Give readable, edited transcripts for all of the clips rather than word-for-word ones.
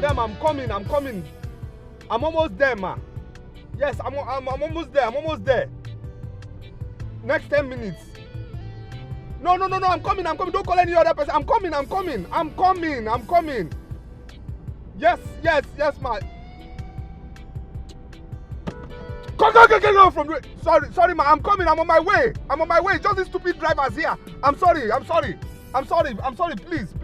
Madam, I'm coming. I'm almost there, ma. Yes, I'm almost there. Next 10 minutes. No, I'm coming. Don't call any other person. I'm coming. Yes, ma. Go from the... Sorry, ma. I'm coming. I'm on my way. Just these stupid drivers here. I'm sorry. Please.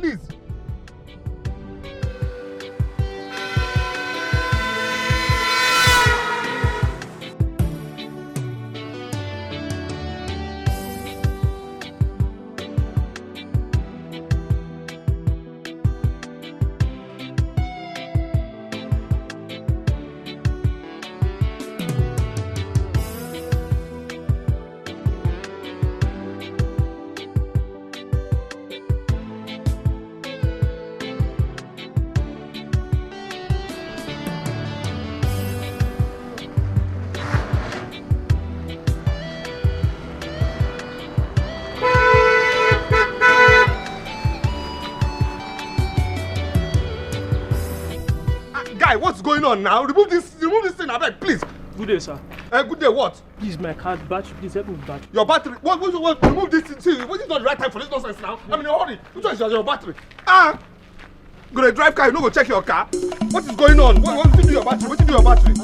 What's going on now? Remove this thing, I beg, please. Good day, sir. Good day, what? Please, my car battery. Please help me with battery. Your battery? What? Remove this thing. See, what is not the right time for this nonsense now? I'm in a hurry. Which one is your battery? Gonna drive car, you no go check your car? What is going on? What do your battery? What do your battery?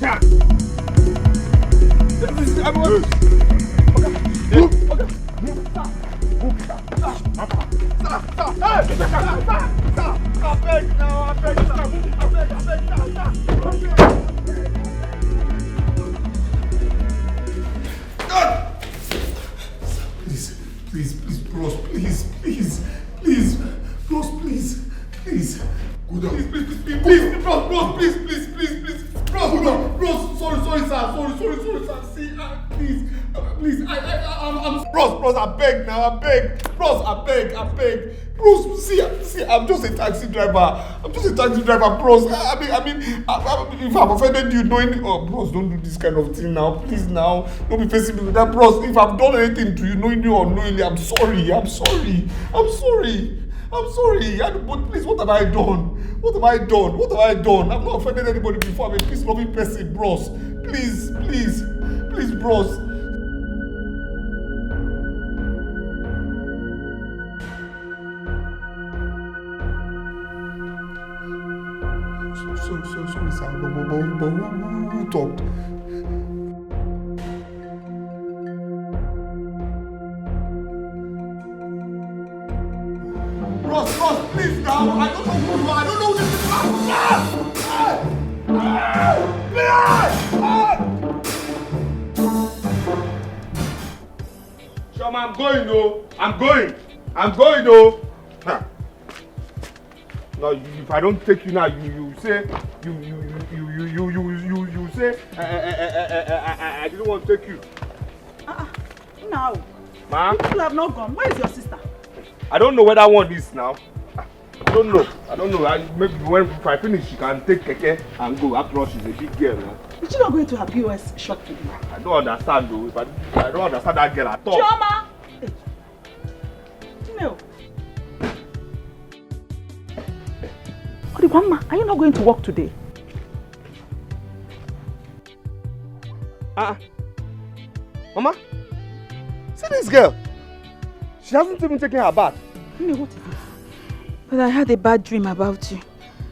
Yeah. Please, bros, please. Bros, please. Good on. Please, bros, please. Bros, sorry, sir. See, please, I'm bros, I beg. Bros, I beg. Bros, see, I'm just a taxi driver, bros. I mean, if I've offended you, knowing, bros, don't do this kind of thing now, please now. Don't be facing me with that, bros. If I've done anything to you, knowingly or unknowingly, I'm sorry. But please, what have I done? I've not offended anybody before. I'm a peace-loving person, bros. Please, bros. Sorry, sir. But who talked? Ross, please now. I don't know who you are. I don't know who this is. Shama, I'm going though. No, if I don't take you now, you say you say I didn't want to take you. Now. Ma? People have not gone. Where is your sister? I don't know where that one is now. I don't know. Maybe if I finish, she can take Keke and go. After all, she's a big girl now. Is she not going to her POS shop today? I don't understand though. I don't understand that girl at all. Chioma! No. Grandma, are you not going to work today? Mama, see this girl. She hasn't even taken her bath. What is it? But I had a bad dream about you.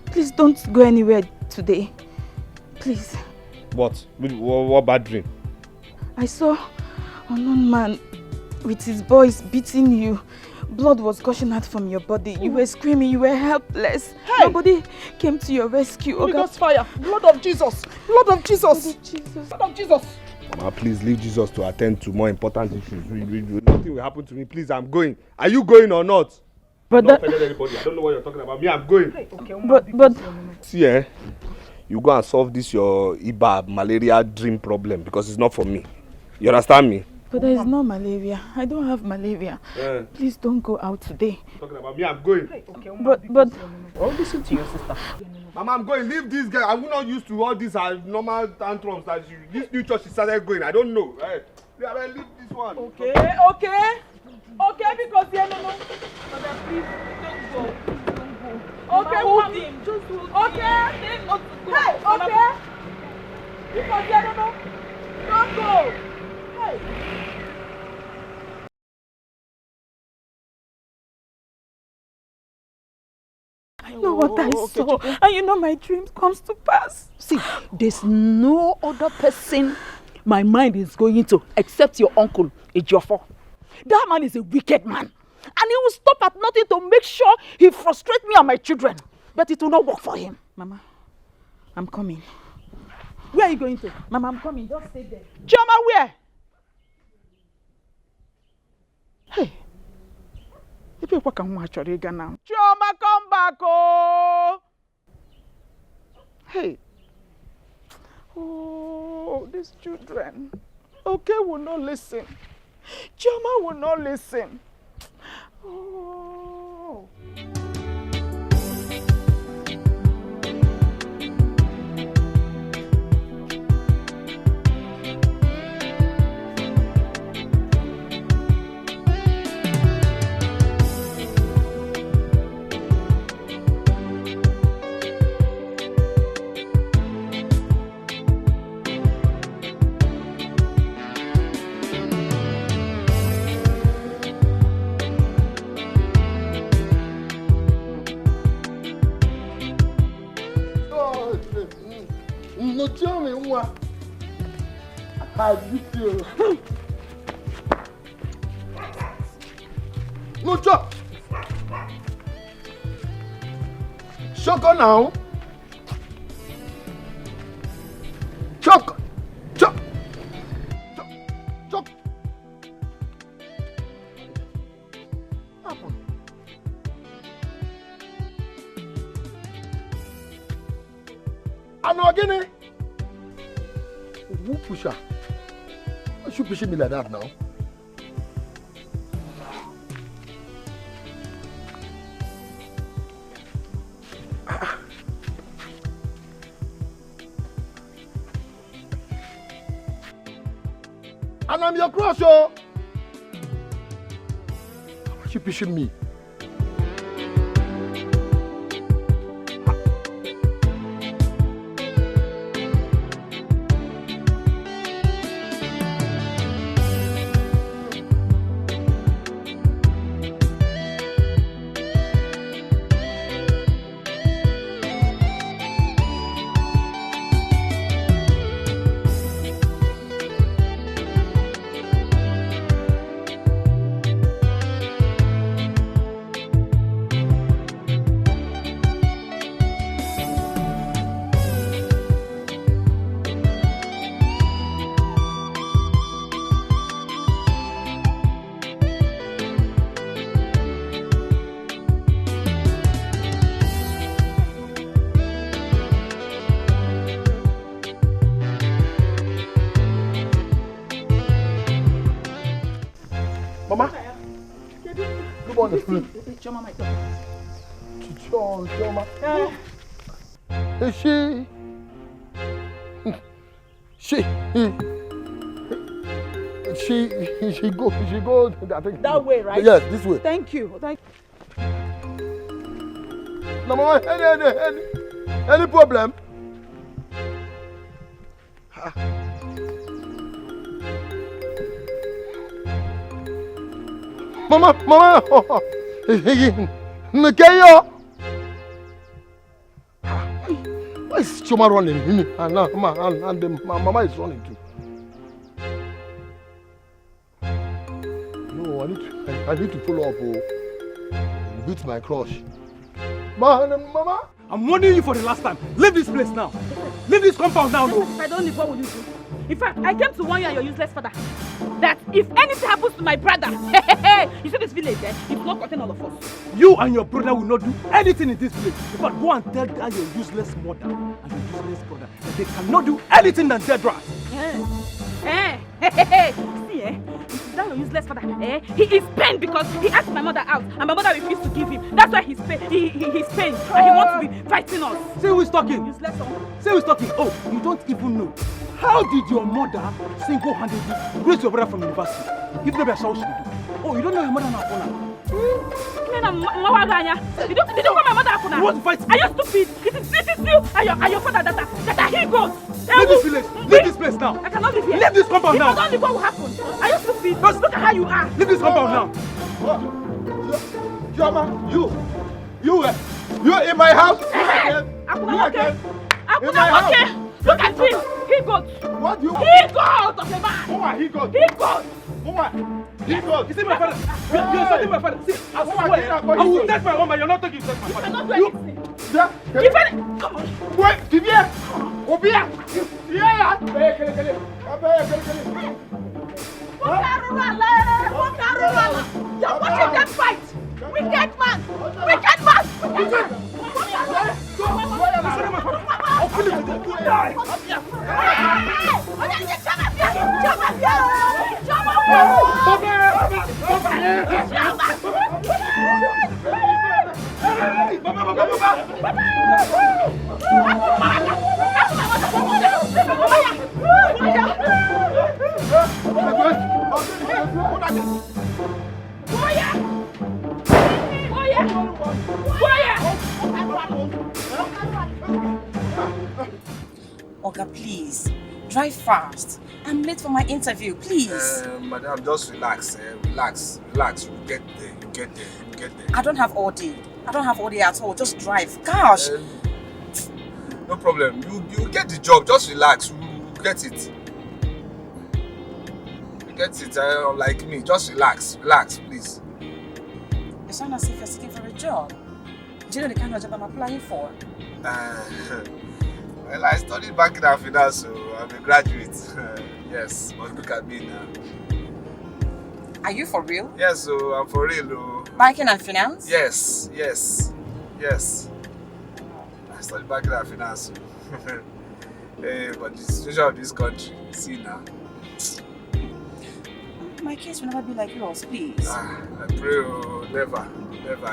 Please don't go anywhere today. Please. What bad dream? I saw an unknown man with his boys beating you. Blood was gushing out from your body. You were screaming, you were helpless. Hey! Nobody came to your rescue. Holy Ghost fire! Blood of Jesus! Blood of Jesus! Mama, please leave Jesus to attend to more important issues. Nothing will happen to me. Please, I'm going. Are you going or not? But not offended anybody. I don't know what you're talking about. Me, I'm going. Okay, but see, you go and solve this your Iba malaria dream problem because it's not for me. You understand me? But there is no malaria. I don't have malaria. Please don't go out today. Talking about me, I'm going. Okay, but I'll listen to your sister. Mama, I'm going. Leave this girl. I'm not used to all these normal tantrums that this new church she started going. I don't know. Leave this one. Okay, because no. But please don't go. Okay, hold him. Just hold him. Okay. Hey, okay. Because I don't know. Don't go. Hey. I know what I saw, and you know my dreams comes to pass. See, there's no other person my mind is going to except your uncle, Ejiofor. That man is a wicked man, and he will stop at nothing to make sure he frustrates me and my children. But it will not work for him. Mama, I'm coming. Where are you going to? Mama, I'm coming. Just stay there. Chioma, where? Hey. Chioma, come back, oh! Hey. Oh, these children. Okay, will not listen. Chioma will not listen. Oh. No, tell me what. How do you feel? No, chop. Shoko now. Chok. Chok. Chok. Chok. Happen. I'm again. Who push her? Why should push me like that now? And I'm your crush, oh! Why should pushing me? Mama, look on the screen. Chioma, my daughter. Chioma. Is she go, I think. That way, right? Yes, this way. Thank you. No, Mama, any problem? Mama, Mikeyo. Why is Chioma running? And Mama is running too. No, I need to follow up. Beat my crush. Mama. I'm warning you for the last time. Leave this place now. Leave this compound now. No. If I don't leave, what will you do? In fact, I came to warn you and your useless father that if anything happens to my brother, you see this village there, it will not contain all of us. You and your brother will not do anything in this place. In fact, go and tell that your useless mother and your useless brother that they cannot do anything than dead rats. See, that your useless father, he is pained because he asked my mother out and my mother refused to give him. That's why he's pained. He's pained and he wants to be fighting us. See who is talking? Useless son. See who is talking? Oh, you don't even know. How did your mother single-handedly raise your brother from university? If never saw what she did. Oh, you don't know your mother now, Paula. Did you call my mother Akuna? You want to fight? Are you stupid? It is you and your father that are he goes. Leave this village. Leave this place now. I cannot live here. Leave this compound now. If I don't leave, what will happen? Are you stupid? Just look at how you are. Leave this compound now. Chioma, you in my house? Akuna, okay. Akuna, okay. Look at him. He goes. What you? He goes of the man. Mama, he goes. He goes. Mama, he goes. You see my father? You're insulting my father. See, I swear, I will take my woman. You're not taking my father. You cannot do anything. Yeah. Give it. Come on. Wait, give here. Obia. Yeah. You're watching them fight. Wicked man. Wicked man. I'll kill him today. Oga, please, drive fast. I'm late for my interview, please. Madam, just relax, relax. You get there. I don't have all day. I don't have all day at all. Just drive. Gosh. No problem. You get the job. Just relax. You get it. You get it. Like me. Just relax, please. You sound as if you're seeking for a job. Do you know the kind of job I'm applying for? Well, I studied banking and finance, so I'm a graduate. Yes, but look at me now. Are you for real? Yes, so I'm for real. Banking and finance? Yes. I studied banking and finance. Hey, but the situation of this country, see now. My case will never be like yours, please. I pray, never. It will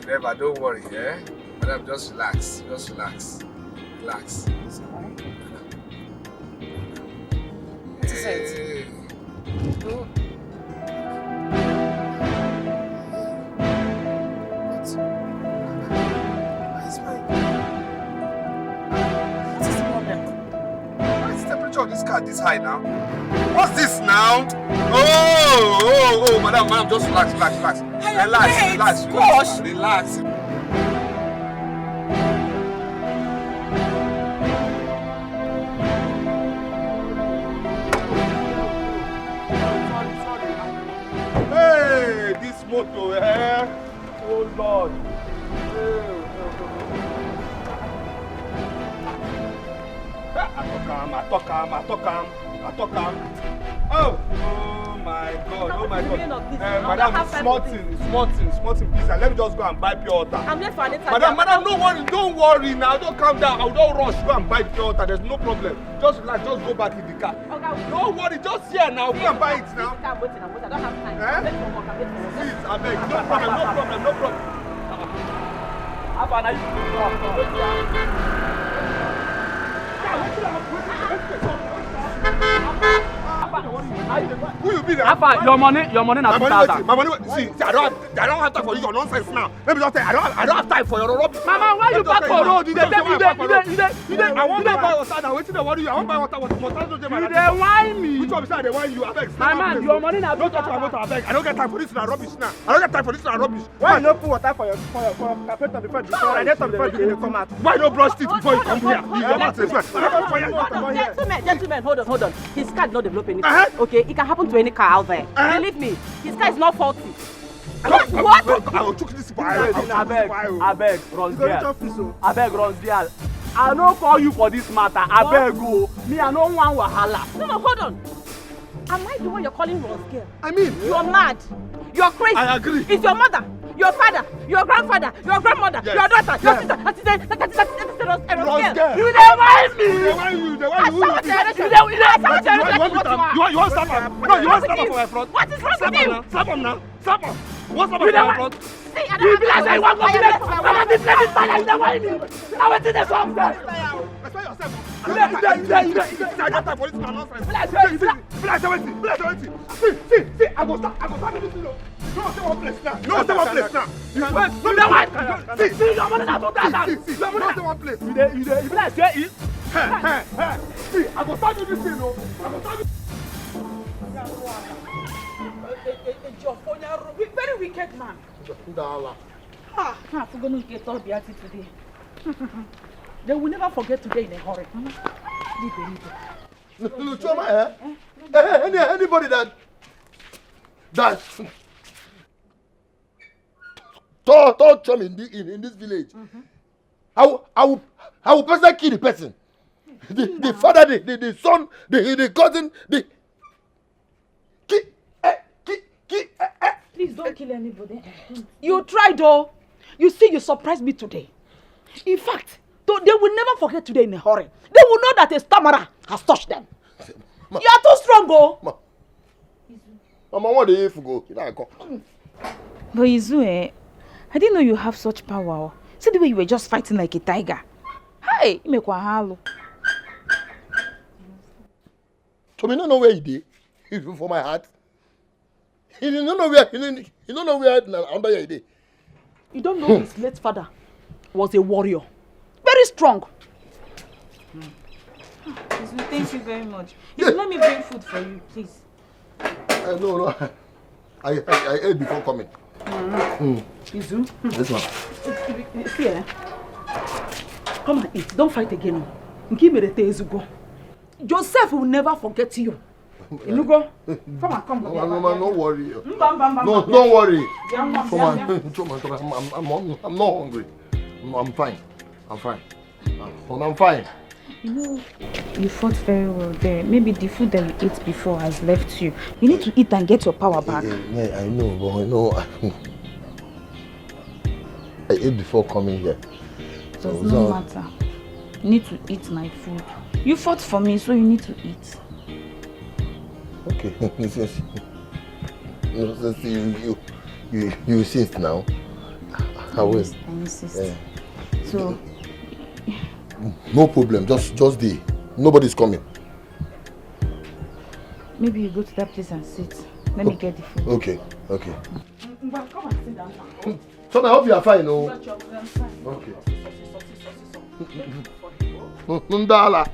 never. Don't worry, eh? Madam, just relax. Relax. Sorry. What is it? What is the problem? Why is the temperature of this car this high now? What's this now? Oh, madam, just relax. Relax. Hey, this motor, Oh Lord. I talk calm. Oh my God. Madam, small thing, please. Let me just go and buy pure water. I'm late for an interview. Madam, don't worry now. Don't calm down. Don't rush. Go and buy pure water. There's no problem. Just relax. Just go back in the car. Okay. Don't worry. Just here now. Go and buy it now. I'm waiting. I don't have time. I'm late for work. Please, I beg. No problem. Have a nice Who you be now? your money na 2,000. My money. See, I don't have time for your nonsense now. Let me just say, I don't have time for your rubbish. Mama, why you back for road? You dey I want to buy water now. Waiting there, what do you? I want to buy water. You dey whine me. Which one beside the one you? I beg. My man, your money na 2,000. Don't touch my motor, I beg. I don't get time for this rubbish now. Why you no put water for carpet before the you come out? Why no brush teeth before you come here? Gentlemen, hold on. His car did not develop anything. Okay, it can happen to any car out there. Believe me, his car is not faulty. What? I will choke this boy. I beg, Rosdial. I no call you for this matter. I beg you. Me, I no want wahala. No, hold on. Am I the one you're calling Rosdial? I mean, you're mad. You're crazy. I agree. It's your mother, your father, your grandfather, your grandmother, your daughter, your sister. That's Rosdial. You never mind me. You want to stop him? No, you want to stop him for my front? What is wrong with you? Slap him now. What's up with my front? See, I don't have time. I go start this thing. No, stay one place now. No, stay one place now. No, that one. See, your money not do that. See, your money stay one place. You be like say it. See, I go start this thing, no. I go start this. Very wicked man. Ah, I'm going to get all Beatty today. They will never forget today in a hurry. No, Choma, anybody that touch Choma in this village, I will personally kill the person. The father, the son, the cousin, Please don't kill anybody. You tried, though. You see, you surprised me today. In fact, they will never forget today in a hurry. They will know that a stammerer has touched them. You are too strong, oh. Mama, what do you go? But Izu, I didn't know you have such power. See the way you were just fighting like a tiger. Hey, you make halo. So you don't know where he did. For my heart. You don't know where under your day. You don't know his late father was a warrior. Very strong. Izu, thank you very much. Izu, let me bring food for you, please. No. I ate before coming. Izu. This one. Here. Come and eat. Don't fight again. Give me the Ezugo. Joseph will never forget you. Inugo, come. No, don't worry. No, don't worry. I'm not hungry. I'm fine. I'm fine. You know, you fought very well there. Maybe the food that you ate before has left you. You need to eat and get your power back. Yeah, I know, but I know. I ate before coming here. Does not matter. You need to eat my food. You fought for me, so you need to eat. Okay, you insist now. I will. I insist. Yeah. So. No problem. Just the. Nobody's coming. Maybe you go to that place and sit. Let me get the food. Okay. Come and sit down. So I hope you are fine, no? I'm fine. Okay. Ndala.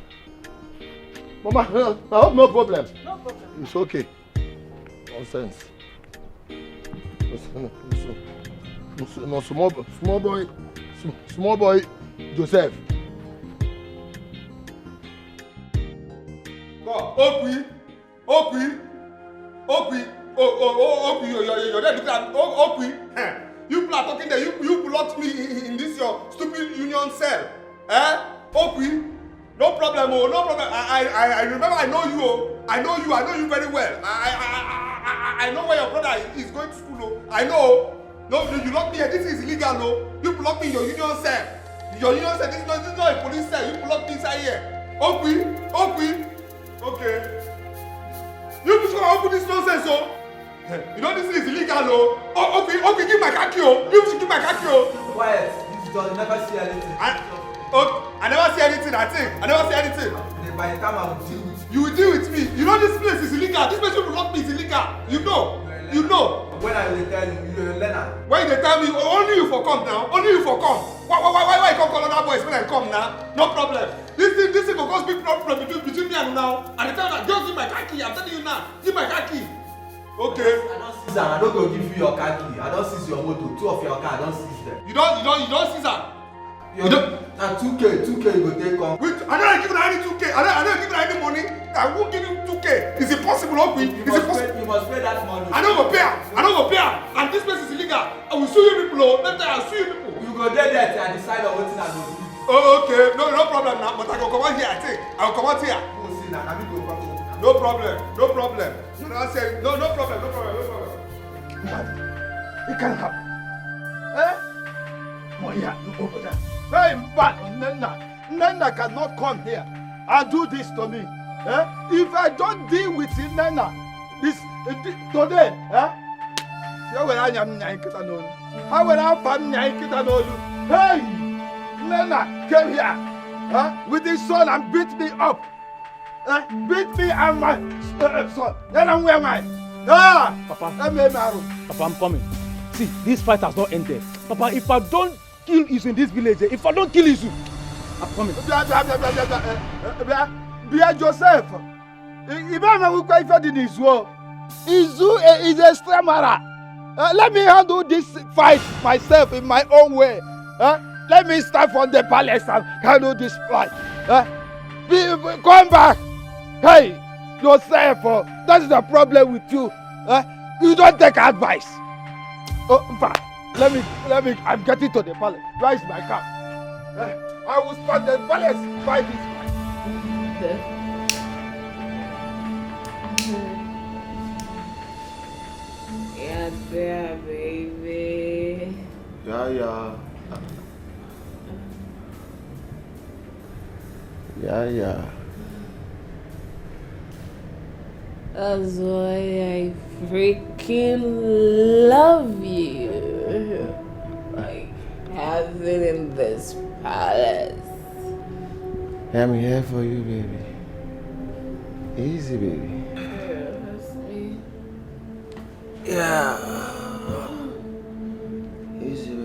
Mama, I hope no problem. No problem. It's okay. Nonsense. No, small boy, Joseph. Okwi, you're there looking at Okwi. You people are talking there. You blocked me in this your stupid union cell. Okwi, no problem, no problem. I remember. I know you. I know you very well. I know where your brother is going to school. I know. No, you locked me here. This is illegal. No, you blocked me in your union cell. Your union cell. This is not a police cell. You blocked me inside here. Okwi. Okay. You people gonna open this nonsense, so. You know this is illegal, okay, give my car key, You should give my car key, Quiet. This dog never see anything. I never see anything. I never see anything. By the time I will deal with you. You will deal with me. You know this place is illegal. This place will lock me is illegal. You know. When I will tell you, you're a learner. When they tell me, only you for come now. Only you for come. Why you come call other boys when I come now? No problem. This thing will cause big problem between me and you now. And the time that just give my car key. I'm telling you now. Give my car key. Okay. I don't go give you your car key. I don't seize your motor. 2 of your car, I don't seize them. You don't seize her. You don't. And 2K you go take on. Wait, I don't give her any 2K. I don't give her any money. I won't give you 2K. Is it possible, Okwi? You must pay that money. I don't go pay her. And this place is illegal. I will sue you people. Let me tell you, I'll sue you people. You go there and decide on what thing I go do. Oh, okay. No problem now. But I go come out here, I think. I will come out here. You go see now. Now me go come. No problem. No problem. It can't happen. Oh yeah, over there. Hey, but Nana cannot come here and do this to me. If I don't deal with Nana, today, hey, Nana came here with his son and beat me up. Beat me and my son. Then where am I? Papa, I'm coming. See, this fight has not ended. Papa, if I don't kill Izu in this village, if I don't kill Izu, I'm coming. Bia Joseph. Ibama will quite for the Izu. Izu is a stramara. Let me handle this fight myself in my own way. Let me start from the palace and handle this fight. Come back. Hey, Joseph, that's the problem with you. You don't take advice. Let me, I'm getting to the palace. Where is my car? I will start the palace by this fight. Yeah, baby. Yeah. That's why I freaking love you. Like, having in this palace. I'm here for you, baby. Easy, baby. That's me. Yeah. Easy,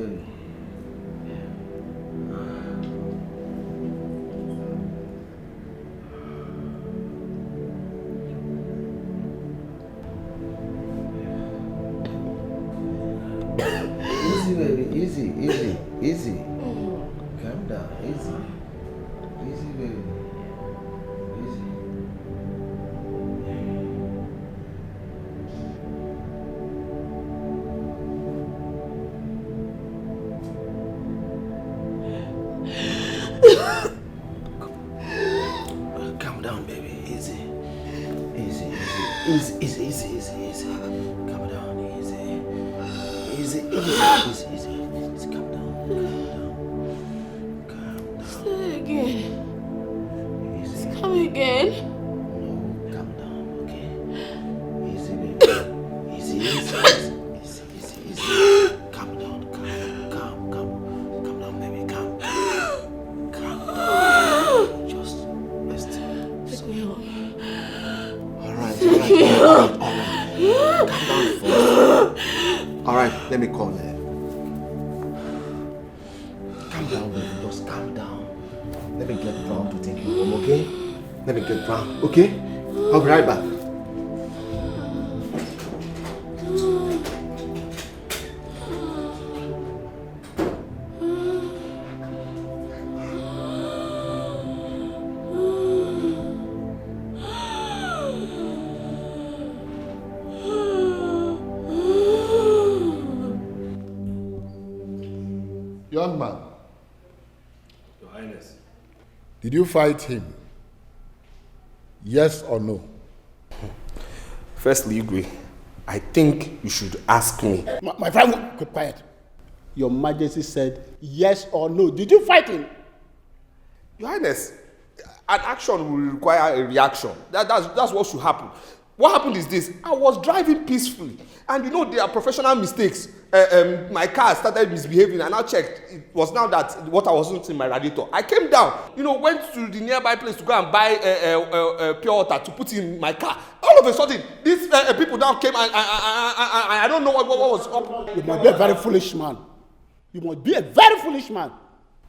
baby. Easy, baby. Easy. Calm down. Easy, baby. Easy. Calm down, baby. Easy. Calm down. Easy. Calm down. Say it again. Come again. No, calm down, okay? Easy, baby. Easy. Calm down, calm down, baby. Calm down. Just rest. Take me home. All right. Calm down first. All right, let me call her. Calm down, baby. Just calm down. Let me get Brown to take you home, okay? Let me get Brown, okay? I'll be right back. Young man, Your Highness. did you fight him? Yes or no? Firstly, Igwe, I think you should ask me. My friend, keep quiet. Your Majesty said yes or no. Did you fight him? Your Highness, an action will require a reaction. That's what should happen. What happened is this: I was driving peacefully, and there are professional mistakes. My car started misbehaving, and I checked. It was now that water wasn't in my radiator. I came down, went to the nearby place to go and buy pure water to put in my car. All of a sudden, these people now came, and I don't know what was up. You must be a very foolish man.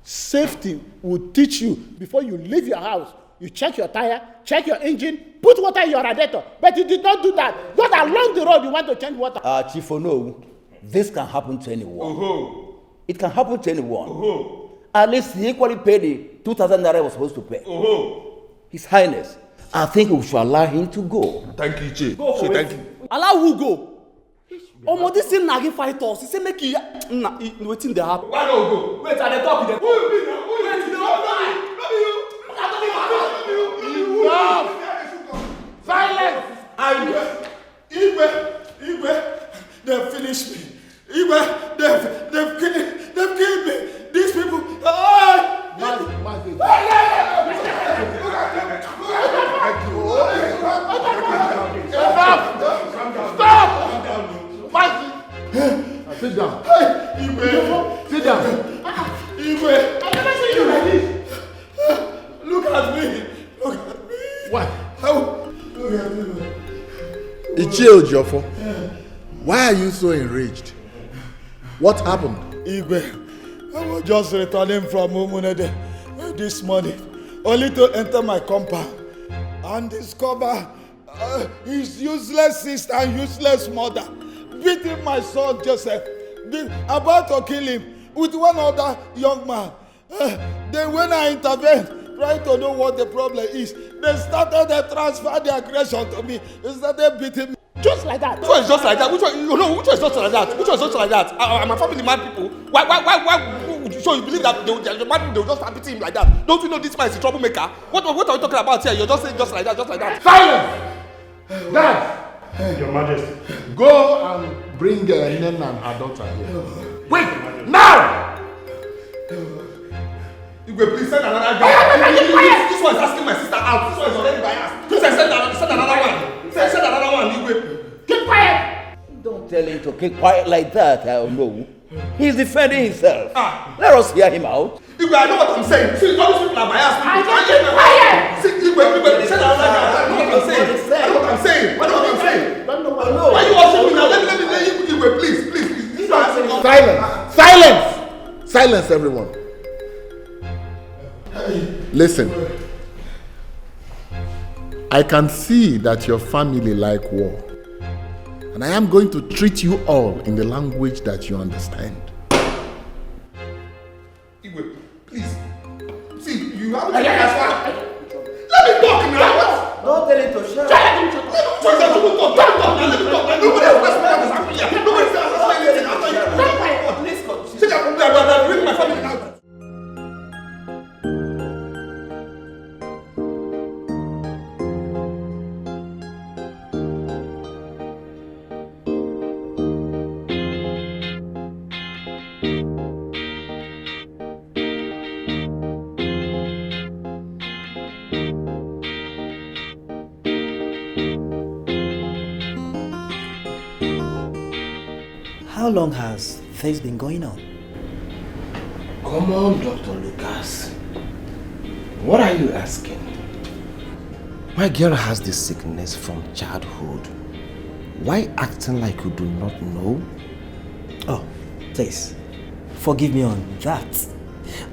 Safety will teach you before you leave your house. You check your tire, check your engine, put water in your radiator. But you did not do that. Not along the road you want to change water. Chief Ono, this can happen to anyone. It can happen to anyone. At least he equally paid the 2,000 naira he was supposed to pay. His Highness, I think we should allow him to go. Thank you, Chief. Thank you. Allow who go? This thing na fight us. He say make you wetin dey happen. Why don't go? Wait, I dey talk with them. Who will be now? Enough! Silence! Igwe, they finished me. Igwe, they've killed me. These people. Stop! Sit down. Igwe, Sit down. Igwe. I've never seen you like this. Look at me. What? Look at me. Ichie, Oshio Jofo, why are you so enraged? What happened? Igwe, I was just returning from Umunede this morning, only to enter my compound and discover his useless sister and useless mother beating my son Joseph, about to kill him with one other young man. Then when I intervened, trying to know what the problem is, they started to transfer the aggression to me. They started beating me. Just like that. Which one is just like that? Which one? You know, which one is just like that? Which one is just like that? Am I family mad people? Why? So you believe that the mad people they will just start beating him like that? Don't you know this man is a troublemaker? What are you talking about here? You're just saying just like that, just like that. Silence! Dad! Your Majesty. Go and bring Nena and her daughter here. Wait! Now! Igwe, please send another guy. This one is asking my sister out. This one is already biased. Please send another one. Send another one, Igwe. Keep quiet! Don't tell him to keep quiet like that, I know. He's defending himself. Let us hear him out. Igwe, I know what I'm saying. See, all these people are biased. I can't keep quiet! See, Igwe, send another guy. I know what I'm saying. I know what I'm saying. Why are you watching me now? Let me Igwe, please. Silence, everyone. Listen. I can see that your family like war. And I am going to treat you all in the language that you understand. Igwe, please. See, you have to let me talk now. Don't tell him to shut up. Let me talk. Nobody else has spoken this happened here. Nobody else has spoken anything after you. Please continue. See that bring my family now. How long has this been going on? Come on, Dr. Lucas. What are you asking? My girl has this sickness from childhood. Why acting like you do not know? Oh, please, forgive me on that.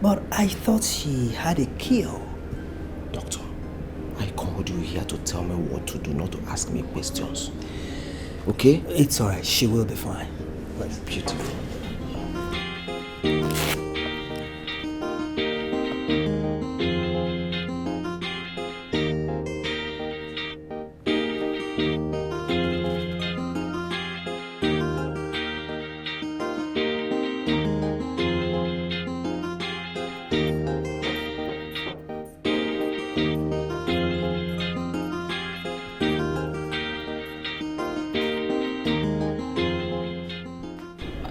But I thought she had a cure. Doctor, I called you here to tell me what to do, not to ask me questions. Okay? It's alright, she will be fine. That's beautiful.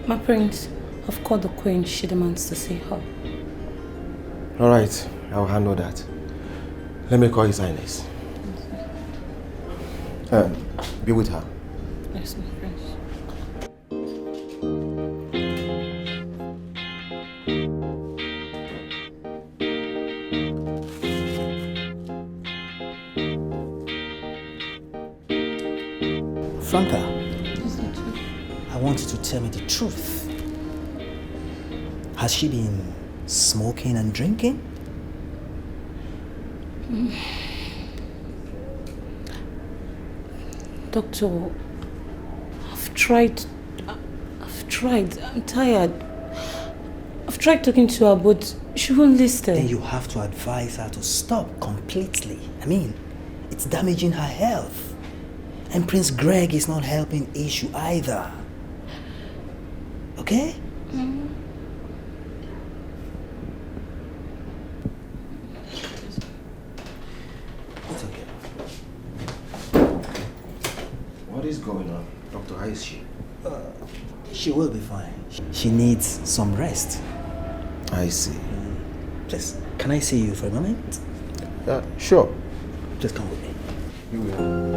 My prince, I've called the queen. She demands to see her. Alright, I'll handle that. Let me call His Highness. Be with her. Yes, my prince. Franca, I want you to tell me the truth. Has she been smoking and drinking? Doctor, I've tried, I'm tired. I've tried talking to her, but she won't listen. Then you have to advise her to stop completely. I mean, it's damaging her health. And Prince Greg is not helping issue either. Okay? It's okay. What is going on? Doctor, how is she? She will be fine. She needs some rest. I see. Please, can I see you for a moment? Sure. Just come with me. You will.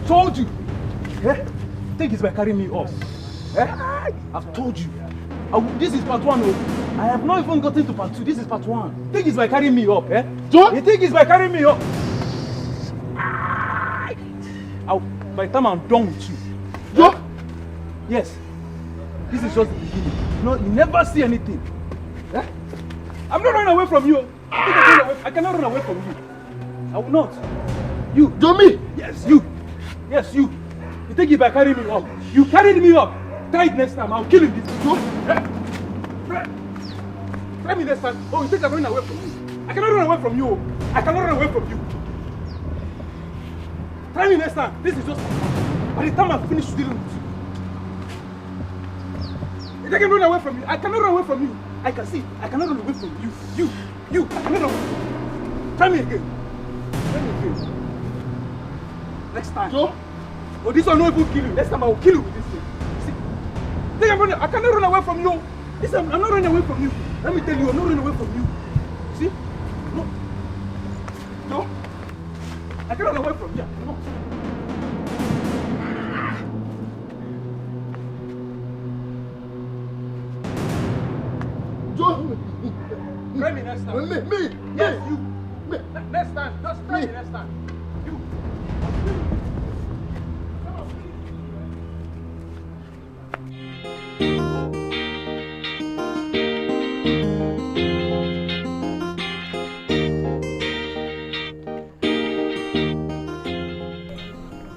told you. Eh? Think it's by carrying me off. Eh? I've told you. This is part 1. Oh. I have not even gotten to part 2. This is part 1. Think it's by carrying me up. Eh? Joe? You think it's by carrying me up? By the time I'm done with you. Joe? Eh? Yes. This is just the beginning. No, you never see anything. Eh? I'm not running away from you. I cannot run away from you. I will not. You. Do me? Yes, you. Yes, you. You think if I carry me up? You carried me up. Try it next time. I'll kill him. Try me next time. Oh, you think I'm running away from you? I cannot run away from you. I cannot run away from you. Try me next time. This is just by the time I finish dealing with you. You think I can run away from you? I cannot run away from you. I can see. I cannot run away from you. You. I cannot run away. Try me again. Try me again. Next time. Joe? Oh, this one will not even kill you. Next time I will kill you with this thing. See? Think I'm running. I cannot run away from you. Listen, I'm not running away from you. Let me tell you, I'm not running away from you. See? No. No. I cannot run away from you. No. Joe? Try me next time. Me? Yes, you. Me. Next time. Just try me next time. You.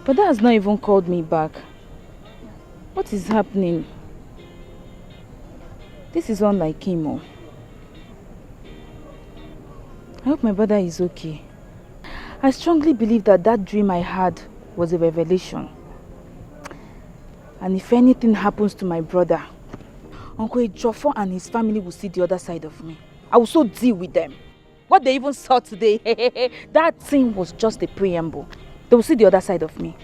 But Dad has not even called me back. What is happening? This is unlike him. Oh. I hope my brother is okay. I strongly believe that dream I had was a revelation. And if anything happens to my brother, Uncle Ejiofor and his family will see the other side of me. I will so deal with them. What they even saw today, that thing was just a preamble. They will see the other side of me.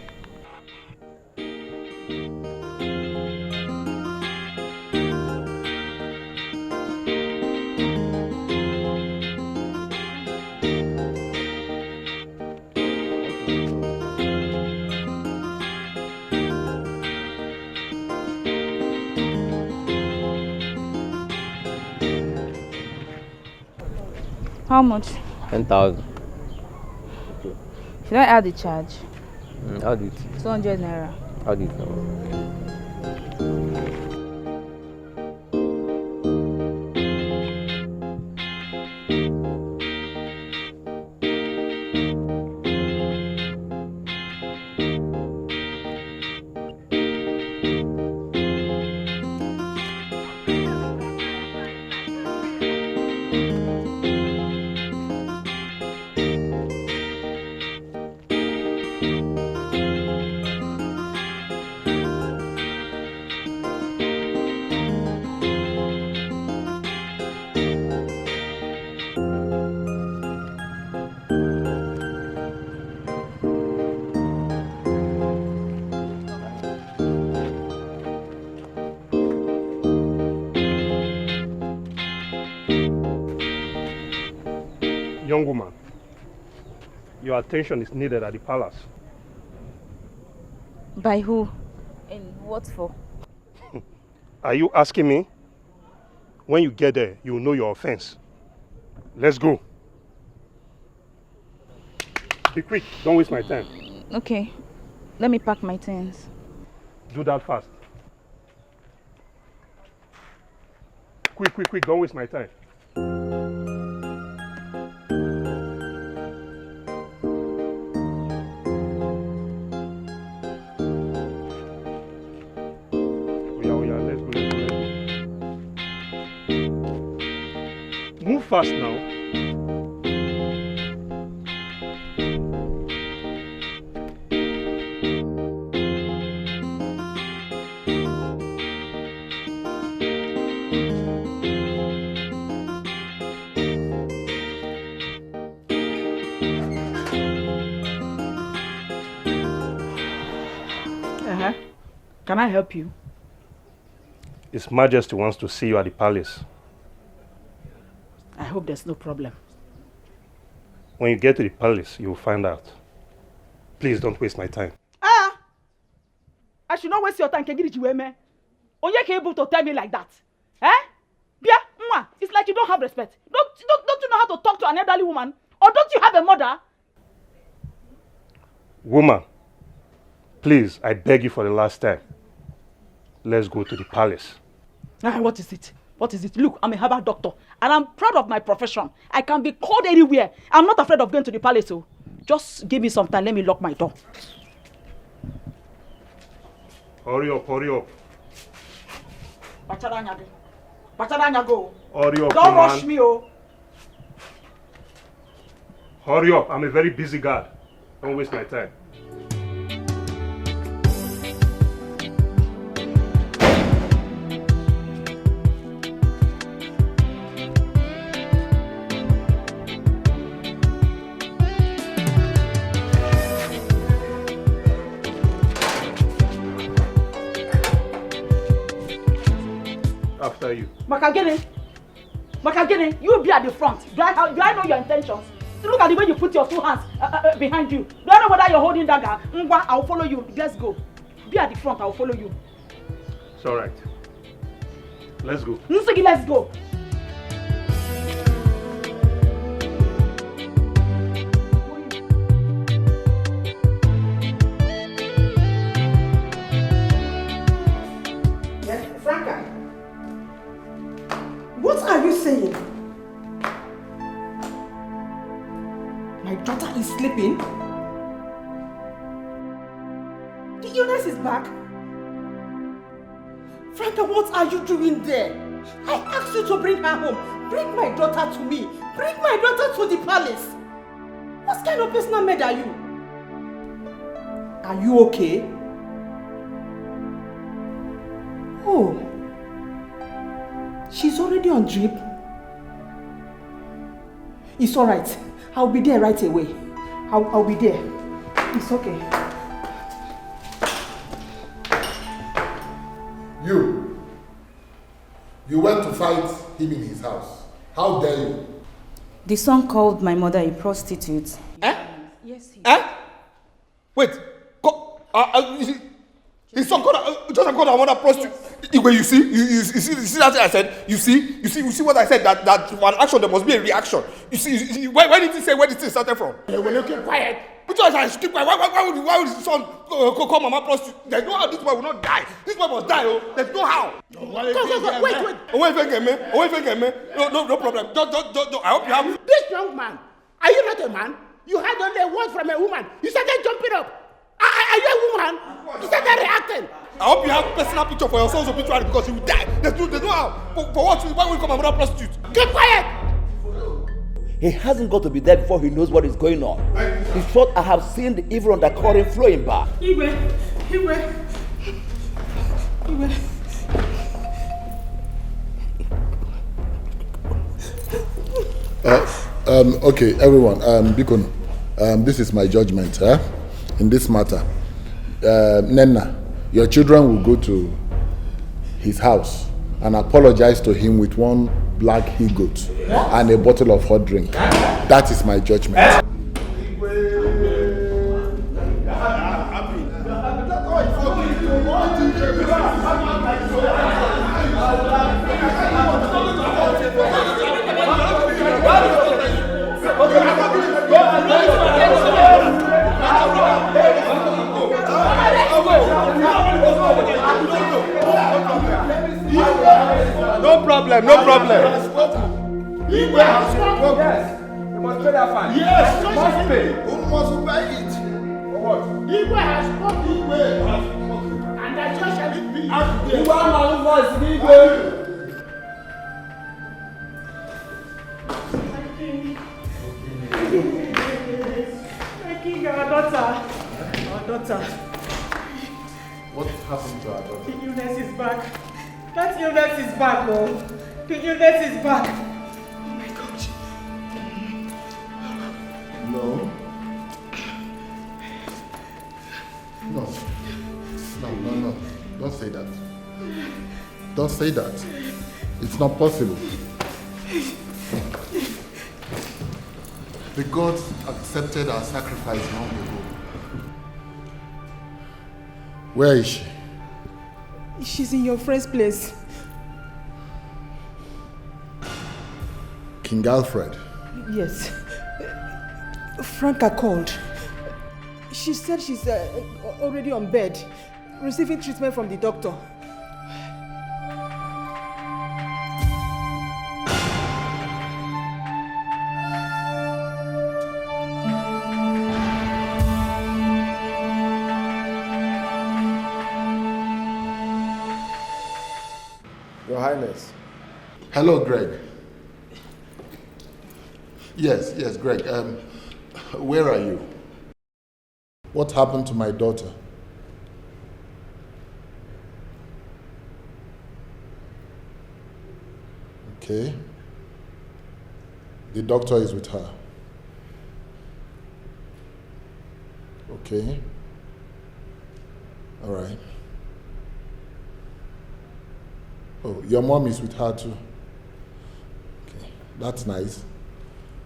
How much? 10,000. Should I add the charge? Add it. 200 naira. Add it now. Young woman, your attention is needed at the palace. By who? And what for? Are you asking me? When you get there, you will know your offense. Let's go. Be quick, don't waste my time. Okay, let me pack my things. Do that fast. Quick, don't waste my time. Move fast now. Can I help you? His Majesty wants to see you at the palace. I hope there's no problem. When you get to the palace, you will find out. Please don't waste my time. should not waste your time. Onye can able to tell me like that? Eh? Bia, Mwa, it's like you don't have respect. Don't you know how to talk to an elderly woman? Or don't you have a mother? Woman, please, I beg you for the last time. Let's go to the palace. What is it? What is it? Look, I'm a herbal doctor and I'm proud of my profession. I can be called anywhere. I'm not afraid of going to the palace. So just give me some time. Let me lock my door. Hurry up, hurry up. Bachadanya go. Hurry up, don't man. rush me, oh. Hurry up, I'm a very busy guard. Don't waste my time. After you. Makagene, you be at the front. Do I know your intentions? So look at the way you put your two hands behind you. Do I know whether you're holding dagger? Ngwa, I'll follow you. Let's go. Be at the front, I'll follow you. It's alright. Let's go. Nsigi, let's go. What are you saying? My daughter is sleeping? The illness is back? Franca, what are you doing there? I asked you to bring her home. Bring my daughter to me. Bring my daughter to the palace. What kind of personal maid are you? Are you okay? Oh. She's already on drip. It's alright. I'll be there right away. I'll be there. It's okay. You went to fight him in his house. How dare you? The son called my mother a prostitute. Eh? Yes, he Wait. His son called her mother prostitute. You see that thing I said? You see what I said? That for an action there must be a reaction. You see where did he say where the thing started from? Will you keep quiet? Because I should keep quiet. Why would his son call mama prostitute? There's no how this boy will not die. This boy must die. Oh, there's no how. Go. Wait. No problem. Don't. I hope you have. This young man, are you not a man? You had only a word from a woman. You started jumping up. Are you a woman? You started reacting. I hope you have personal picture for your son's obituary because he will die. There's no how. For what? Why will you call my mother prostitute? Keep quiet. He hasn't got to be there before he knows what is going on. In short, I have seen the evil undercurrent flowing back. Iwe. Okay, everyone, Bikono, this is my judgment in this matter. Nenna, your children will go to his house and apologize to him with one black he-goat and a bottle of hot drink. That is my judgment. No problem. He has spoken. Yes. You must pay that fine. Yes. You must pay. Who must pay it? For what? Igwe has spoken. And that just shall it be. You want my voice, Igwe. Taking our daughter. What happened to our daughter? The illness is back. That illness is back, oh. The illness is back. Oh my God. No. Don't say that. Don't say that. It's not possible. The gods accepted our sacrifice long ago. Where is she? She's in your friend's place. King Alfred. Yes. Franca called. She said she's already on bed, receiving treatment from the doctor. Your Highness. Hello, Greg. Yes, Greg. Where are you? What happened to my daughter? Okay. The doctor is with her. Okay. All right. Oh, your mom is with her too. Okay, that's nice.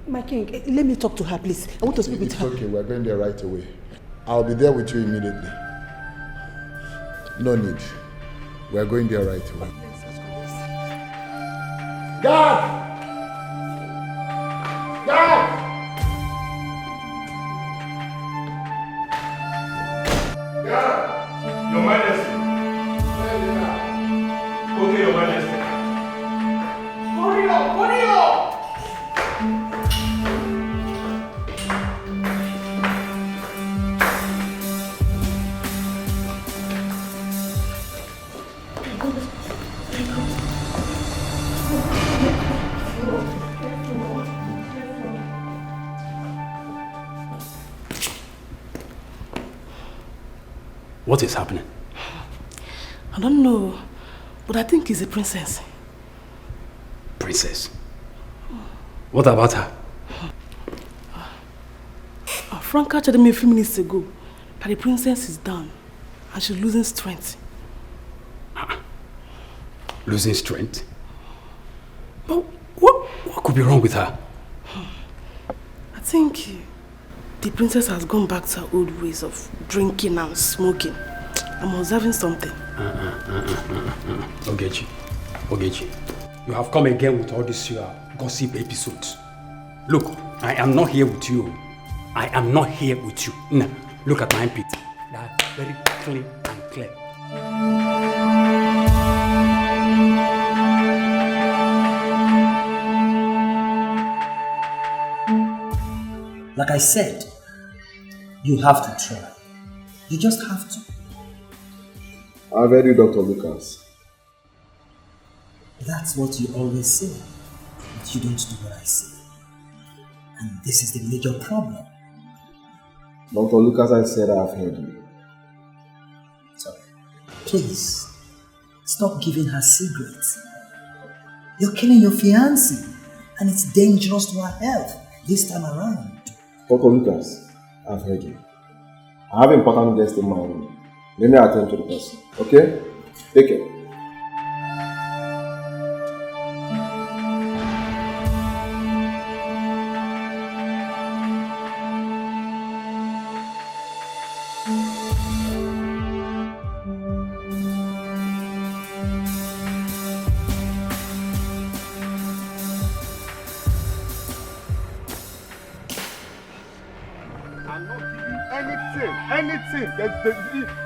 My king, let me talk to her, please. I want to speak with her. It's okay, we're going there right away. I'll be there with you immediately. No need. We're going there right away. Guard! Guard! Your Majesty. Okay, Your Majesty. Hurry up! Hurry up! What is happening? I don't know, but I think he's a princess. Princess? What about her? Franca told me a few minutes ago that the princess is down and she's losing strength. Losing strength? But what could be wrong with her? I think the princess has gone back to her old ways of drinking and smoking. I'm observing something. Ogechi, you have come again with all these gossip episodes. Look, I am not here with you. I am not here with you. Now, look at my armpit. They are very clean and clear. Like I said, you have to try. You just have to. I've heard you, Dr. Lucas. That's what you always say, but you don't do what I say. And this is the major problem. Dr. Lucas, I said I've heard you. Sorry. Please, stop giving her secrets. You're killing your fiancé, and it's dangerous to her health this time around. Dr. Lucas, I've heard you. I have important guests in my room. Let me attend to the person. Okay? Take care.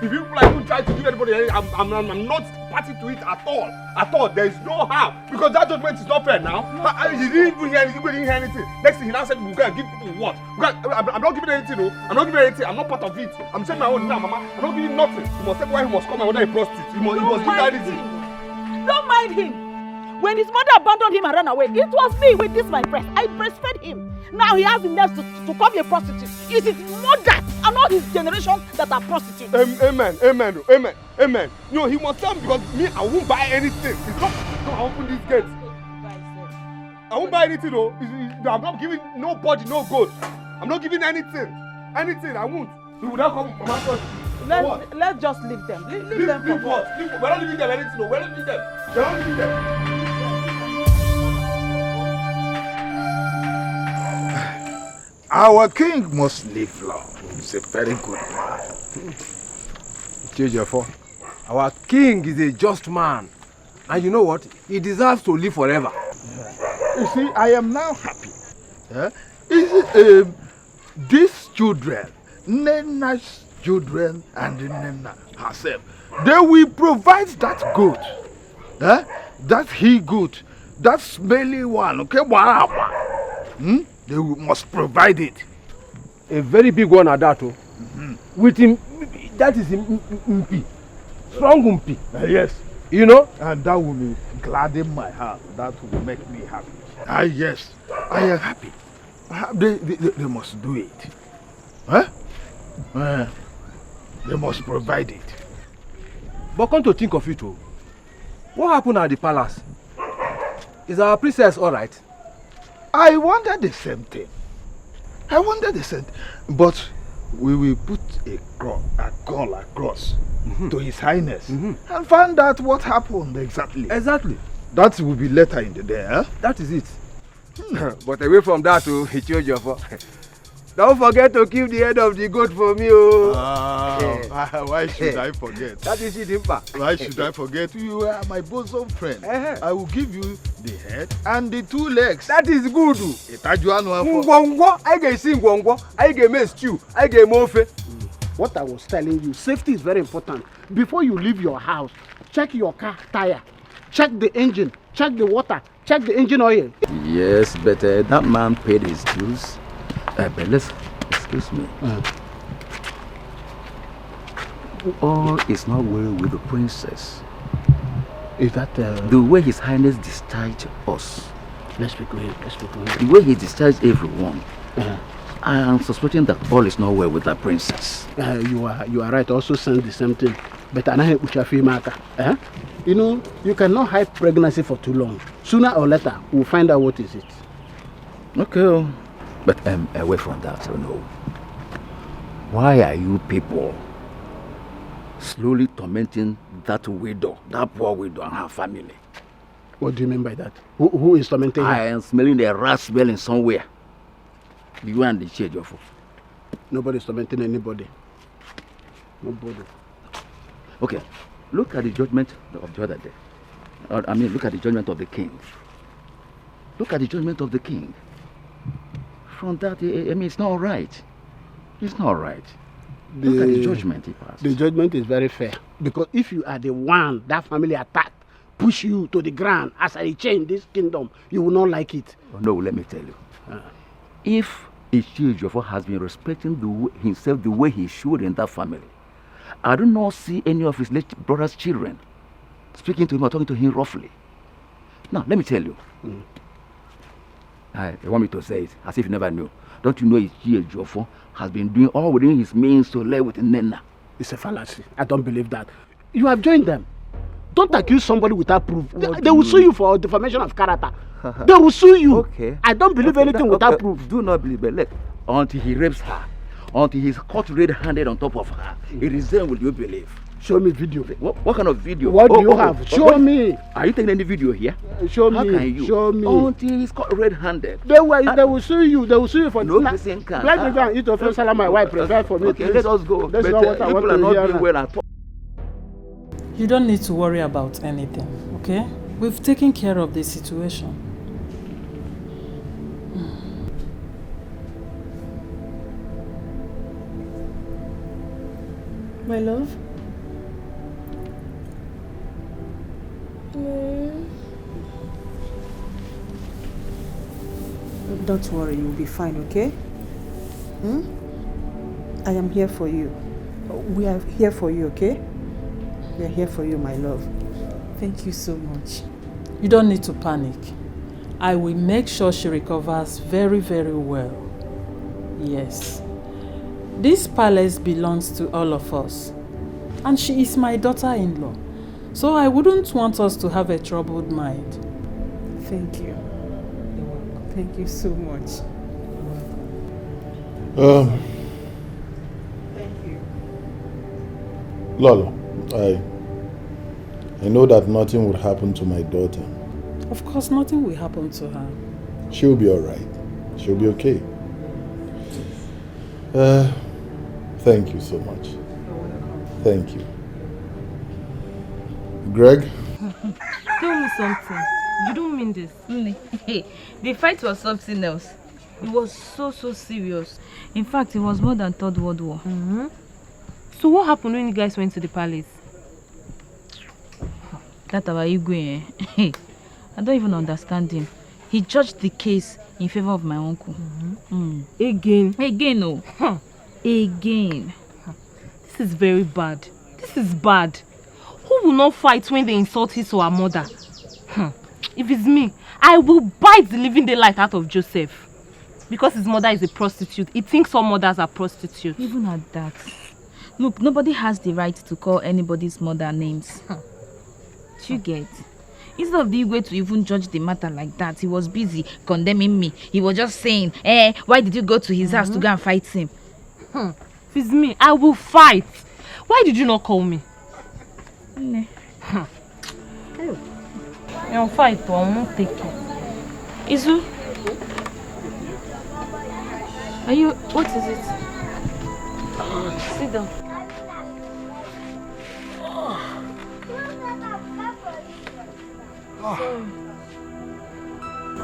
If you like to try to do anybody, I'm not party to it at all. At all. There is no harm. Because that judgment is not fair now. He didn't even hear anything. Next thing he now said, we're going to give people what? I'm not giving anything, no. I'm not giving anything. I'm not part of it. I'm saying my own now, Mama. I'm not giving nothing. He must say why he must come and whether he prostitute. He must give that anything. Don't mind him. When his mother abandoned him and ran away, it was me with this my breast. I breastfed him. Now he has the nerve to call me a prostitute. It's his mother and all his generation that are prostitutes. Amen. No, he must tell me because me, I won't buy anything. It's not I open these gates. I won't buy anything though. I'm not giving nobody no gold. I'm not giving anything. Anything, I won't. He will not come from my first. Let's just leave them. Leave them for what? We're not leaving them anything though. We're not leaving them. We're not leaving them. Our king must live long. He's a very good man. Jejefo, Our king is a just man. And you know what? He deserves to live forever. You see, I am now happy. These children, Nenna's children and Nenna herself, they will provide that goat. That he-goat, that smelly one, okay? They must provide it. A very big one at that, oh. With him, that is Mpi. Strong Mpi. Yes. You know? And that will be gladden my heart. That will make me happy. Yes. I am happy. They must do it. They must provide it. But come to think of it, oh, what happened at the palace? Is our princess all right? I wonder the same thing. But we will put a call across to His Highness and find out what happened exactly. Exactly. That will be later in the day. That is it. But away from that, oh, he chose your fault. Don't forget to keep the head of the goat for me, oh. Why should I forget? That is it, Impa. Why should I forget? You are my bosom friend. I will give you the head and the 2 legs. That is good. Ngwongwo, I get sing ngwongwo, I get make stew, I get mofe. What I was telling you, safety is very important. Before you leave your house, check your car tire, check the engine, check the water, check the engine oil. Yes, but that man paid his dues. But excuse me. All is not well with the princess. Is that the way His Highness discharged us? Let's be going. The way he discharged everyone. I am suspecting that all is not well with that princess. You are right. Also send the same thing. But you know, you cannot hide pregnancy for too long. Sooner or later, we'll find out what is it. Okay. But away from that, you know, why are you people slowly tormenting that widow, that poor widow and her family? What do you mean by that? Who is tormenting her? I am smelling a rat smelling somewhere. You and the shade of. Nobody is tormenting anybody. Nobody. Okay, look at the judgment of the other day. I mean, look at the judgment of the king. Look at the judgment of the king. From that, I mean, it's not right. It's not right. Look at the judgment he passed. The judgment is very fair. Because if you are the one that family attacked, push you to the ground as I change this kingdom, you will not like it. Oh, no, let me tell you. If Ejiofor has been respecting himself the way he should in that family, I do not see any of his late brother's children speaking to him or talking to him roughly. Now, let me tell you. You want me to say it as if you never knew. Don't you know Ejiofor has been doing all within his means to lay with Nenna? It's a fallacy. I don't believe that. You have joined them. Don't accuse somebody without proof. They will sue you for defamation of character. They will sue you. Okay. I don't believe anything without proof. Do not believe, but look, until he rapes her, until he's caught red-handed on top of her, it is then will you believe. Show me video. What kind of video? What do you have? Show me. Are you taking any video here? Show me. How can you? Show me. Until he's caught red-handed. They will sue you. They will sue you for no person can. Let me go and eat your first salad. My wife prepared for me. Okay, let us go. That's not what I want to hear. Well, you don't need to worry about anything, okay? We've taken care of the situation. My love? Don't worry, you'll be fine, okay? I am here for you. We are here for you, okay? We are here for you, my love. Thank you so much. You don't need to panic. I will make sure she recovers very, very well. Yes. This palace belongs to all of us. And she is my daughter-in-law. So I wouldn't want us to have a troubled mind. Thank you. Thank you so much. Thank you. Lolo, I know that nothing will happen to my daughter. Of course, nothing will happen to her. She'll be all right. She'll be okay. Thank you so much. Thank you. Greg? Tell me something. You don't mean this. Hey, the fight was something else. It was so serious. In fact, it was more than Third World War. So what happened when you guys went to the palace? That our Igwe, I don't even understand him. He judged the case in favor of my uncle. Again? Again, no. Again. This is very bad. This is bad. Who will not fight when they insult his or her mother? If it's me, I will bite the living daylight out of Joseph. Because his mother is a prostitute. He thinks all mothers are prostitutes. Even at that. Look, nobody has the right to call anybody's mother names. You get? Instead of the way to even judge the matter like that, he was busy condemning me. He was just saying, why did you go to his house to go and fight him? If it's me, I will fight. Why did you not call me? I'll fight, but I won't take it. Izu? Are you... What is it? Sit down. Sorry.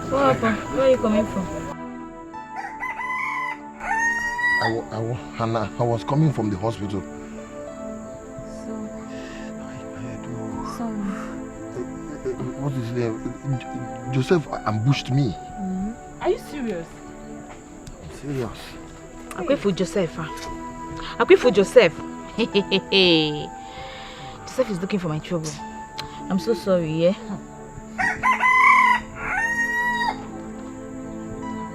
What happened? Where are you coming from? I was coming from the hospital. Sorry. What is his name? Joseph ambushed me. Are you serious? I'm serious. I quit for Joseph. I quit for Joseph. Joseph is looking for my trouble. I'm so sorry, yeah?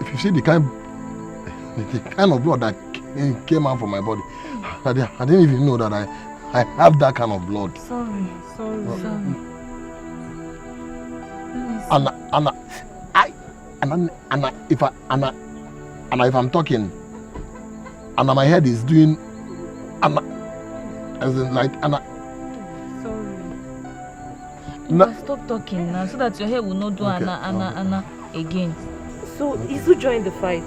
If you see the kind of blood that came out from my body, I didn't even know that I have that kind of blood. Sorry. If I'm talking, and my head is doing, as in like, Stop talking now, so that your hair will not do Anna again. So Izu joined the fight.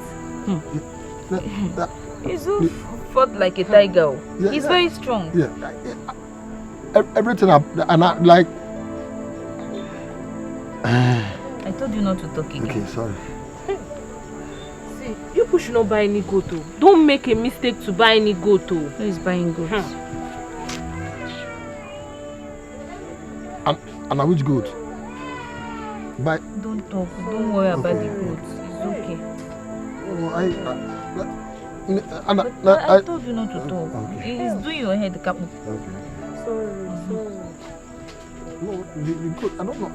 Izu fought like a tiger. He's very strong. Yeah. Everything I like. I told you not to talk again. Okay, sorry. See, you should not buy any goat. Don't make a mistake to buy any goat. Who is buying goats? And which goat? Don't talk. Don't worry about the goats. It's okay. I told you not to talk. Okay. It's doing your head, Kapu. Okay. Sorry. No, the goat, I don't know.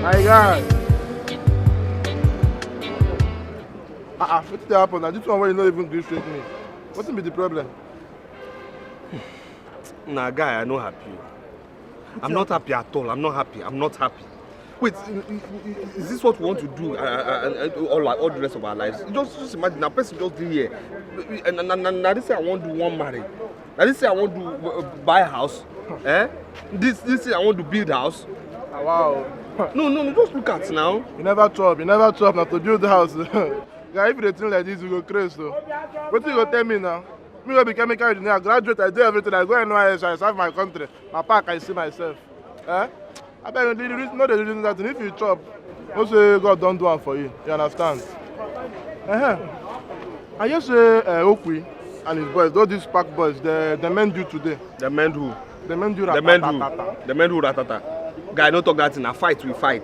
My God. What's the happen? Now this one where you not even do straight me. What's be the problem? Nah, guy, I'm not happy. I'm not happy at all. I'm not happy. Wait, is this what we want to do all the rest of our lives? Just imagine, a person just did here. And this say I want to do one marriage. Now this say I want to buy a house. This say I want to build a house. Wow. No, just look at now. You never chop now to build the house. Guy, if you think like this, you go crazy. So. What you go tell me now? Me go be chemical engineer, I graduate, I do everything, I go anywhere else, I serve my country. My park, I see myself. I bet you know the reason that if you chop, also God don't do one for you. You understand? I just say Okwi and his boys, those these park boys, the men do today. The men who? The men do ratata. The men who ratata. Guy, don't talk that in a fight, we fight.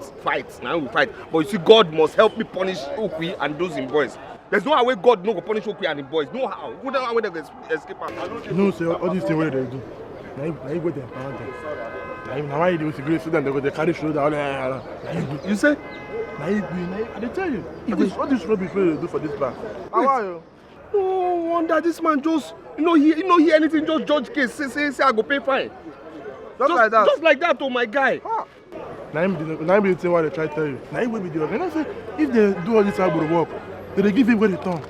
Now we fight. But you see, God must help me punish Okwi and those in boys. There's no way God no go punish Okwi and the boys. No how. Who don't know how they escape out. No, sir, all these things what they do. Now you go there, now why you do cigarette so then they carry shoulder all you say? Now you I tell you. What this rubbish they do for this bar? How are you? No wonder this man just he anything, just judge case, say I go pay fine. Just like that. Just like that, oh my guy. Now be the thing what they try to tell you. Now will be the organizer. Say if they do all this agro work, they give him the return.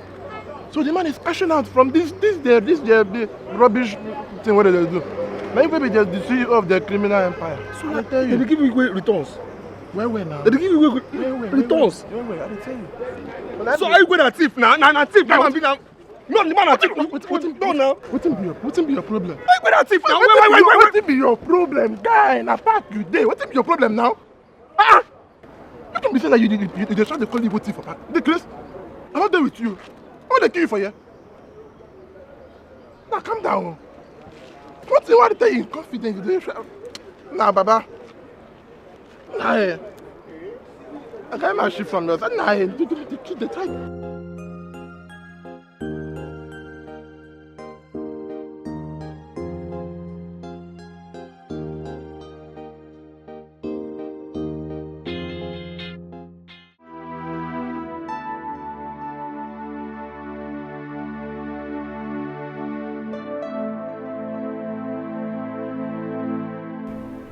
So the man is cashing out from this the rubbish thing what they do. Now will be just the CEO of the criminal empire. So I tell you. They give you returns. Where now? They give you returns. Where? I tell you. So are you going to thief now? Now thief now. No, the man a thief. What be your problem? Are you going to thief now? Wait. What be your problem, guy? Na park you dey. What be your problem now? Ah! You can be saying that you try to call you thief for park. The Chris, I'm not there with you. I want to kill you for you. Now calm down. What you want to tell you in confidence? Nah, Baba. Nah, I got my shit from us. Nah, they try.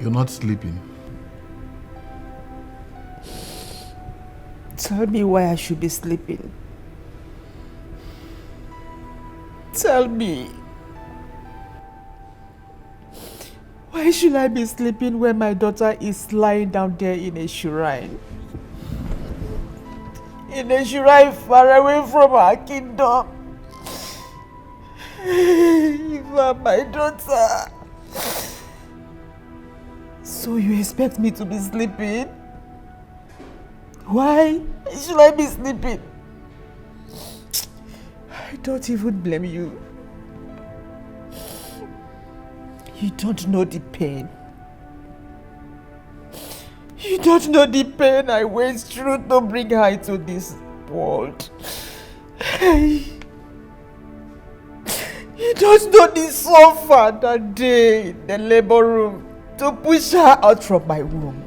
You're not sleeping. Tell me why I should be sleeping. Tell me. Why should I be sleeping when my daughter is lying down there in a shrine? In a shrine far away from her kingdom. Eva, my daughter. So you expect me to be sleeping? Why should I be sleeping? I don't even blame you. You don't know the pain. You don't know the pain I went through to bring her into this world. You don't know the suffer that day in the labor room to push her out from my womb.